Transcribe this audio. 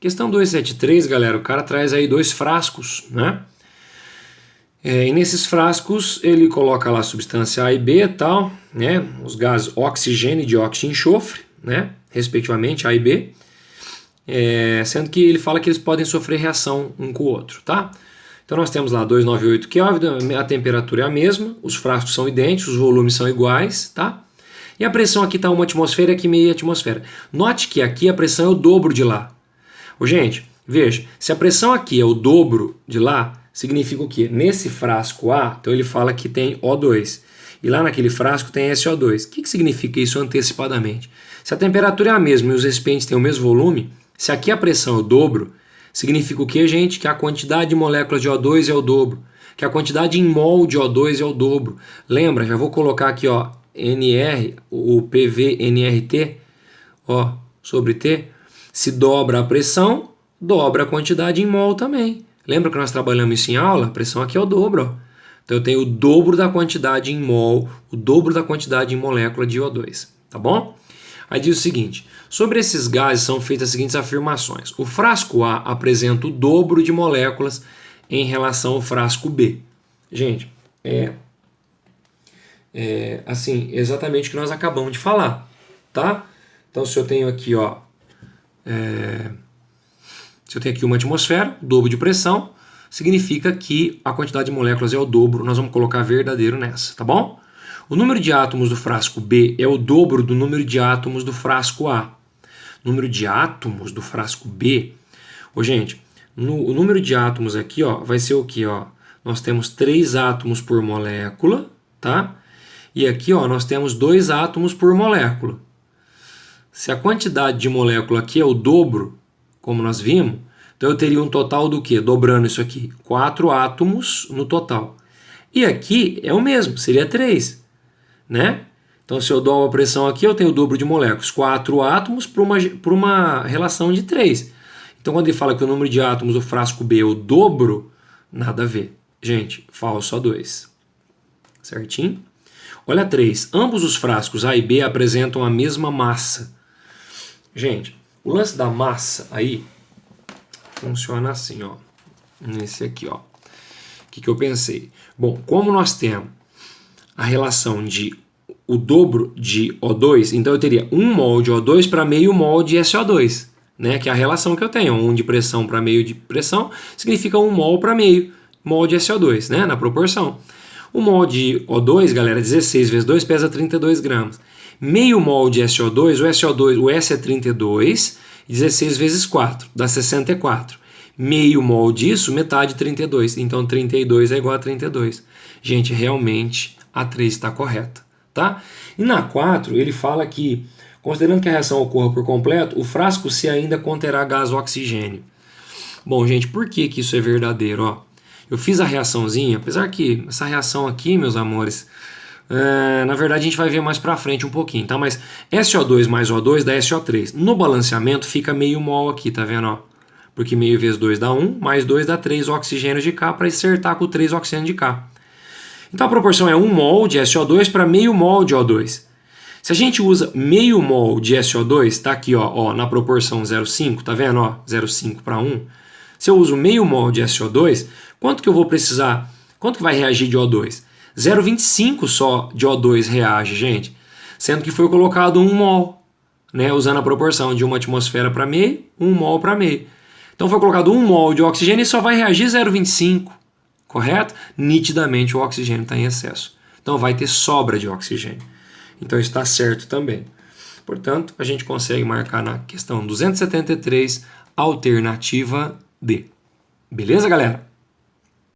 Questão 273, galera, o cara traz aí 2 frascos, né? E nesses frascos ele coloca lá a substância A e B e tal, né? Os gases oxigênio, dióxido e enxofre, né? Respectivamente, A e B. Sendo que ele fala que eles podem sofrer reação um com o outro, tá? Então nós temos lá 298 Kelvin, a temperatura é a mesma, os frascos são idênticos, os volumes são iguais, tá? E a pressão aqui está 1 atmosfera e aqui meia atmosfera. Note que aqui a pressão é o dobro de lá. Gente, veja, se a pressão aqui é o dobro de lá, significa o quê? Nesse frasco A, então ele fala que tem O2. E lá naquele frasco tem SO2. O que significa isso antecipadamente? Se a temperatura é a mesma e os recipientes têm o mesmo volume, se aqui a pressão é o dobro, significa o quê, gente? Que a quantidade de moléculas de O2 é o dobro. Que a quantidade em mol de O2 é o dobro. Lembra, já vou colocar aqui, ó, NR, o PV NRT, ó, sobre T. Se dobra a pressão, dobra a quantidade em mol também. Lembra que nós trabalhamos isso em aula? A pressão aqui é o dobro, ó. Então eu tenho o dobro da quantidade em mol, o dobro da quantidade em molécula de O2, tá bom? Aí diz o seguinte, sobre esses gases são feitas as seguintes afirmações. O frasco A apresenta o dobro de moléculas em relação ao frasco B. Gente, assim, exatamente o que nós acabamos de falar, tá? Então se eu tenho aqui, ó, se eu tenho aqui 1 atmosfera, dobro de pressão, significa que a quantidade de moléculas é o dobro, nós vamos colocar verdadeiro nessa, tá bom? O número de átomos do frasco B é o dobro do número de átomos do frasco A. Número de átomos do frasco B, gente, o número de átomos aqui, ó, vai ser o que, ó? Nós temos 3 átomos por molécula, tá? E aqui, ó, nós temos 2 átomos por molécula. Se a quantidade de molécula aqui é o dobro, como nós vimos, então eu teria um total do quê? Dobrando isso aqui, 4 átomos no total. E aqui é o mesmo, seria 3, né? Então se eu dobro a pressão aqui, eu tenho o dobro de moléculas, 4 átomos por uma relação de 3. Então quando ele fala que o número de átomos do frasco B é o dobro, nada a ver. Gente, falso a 2. Certinho? Olha 3. Ambos os frascos A e B apresentam a mesma massa. Gente, o lance da massa aí funciona assim, ó. Nesse aqui, ó. O que eu pensei? Bom, como nós temos a relação de o dobro de O2, então eu teria 1 mol de O2 para meio mol de SO2, né? Que é a relação que eu tenho. 1 de pressão para meio de pressão significa 1 mol para meio mol de SO2, né? Na proporção. O mol de O2, galera, 16 vezes 2 pesa 32 gramas. Meio mol de SO2, o S é 32, 16 vezes 4, dá 64. Meio mol disso, metade de 32. Então 32 é igual a 32. Gente, realmente a 3 está correta, tá? E na 4 ele fala que, considerando que a reação ocorra por completo, o frasco C ainda conterá gás oxigênio. Bom, gente, por que isso é verdadeiro? Ó, eu fiz a reaçãozinha, apesar que essa reação aqui, meus amores, na verdade a gente vai ver mais pra frente um pouquinho, tá? Mas SO2 mais O2 dá SO3. No balanceamento fica meio mol aqui, tá vendo? Ó? Porque meio vezes 2 dá 1, mais 2 dá 3 oxigênios de K para acertar com 3 oxigênios de K. Então a proporção é 1 mol de SO2 para meio mol de O2. Se a gente usa meio mol de SO2, tá aqui, ó, na proporção 0,5, tá vendo? Ó, 0,5 para 1. Se eu uso meio mol de SO2, quanto que eu vou precisar? Quanto que vai reagir de O2? 0,25 só de O2 reage, gente. Sendo que foi colocado 1 mol, né? Usando a proporção de 1 atmosfera para meio, 1 mol para meio. Então foi colocado 1 mol de oxigênio e só vai reagir 0,25, correto? Nitidamente o oxigênio está em excesso. Então vai ter sobra de oxigênio. Então está certo também. Portanto, a gente consegue marcar na questão 273, alternativa D. Beleza, galera?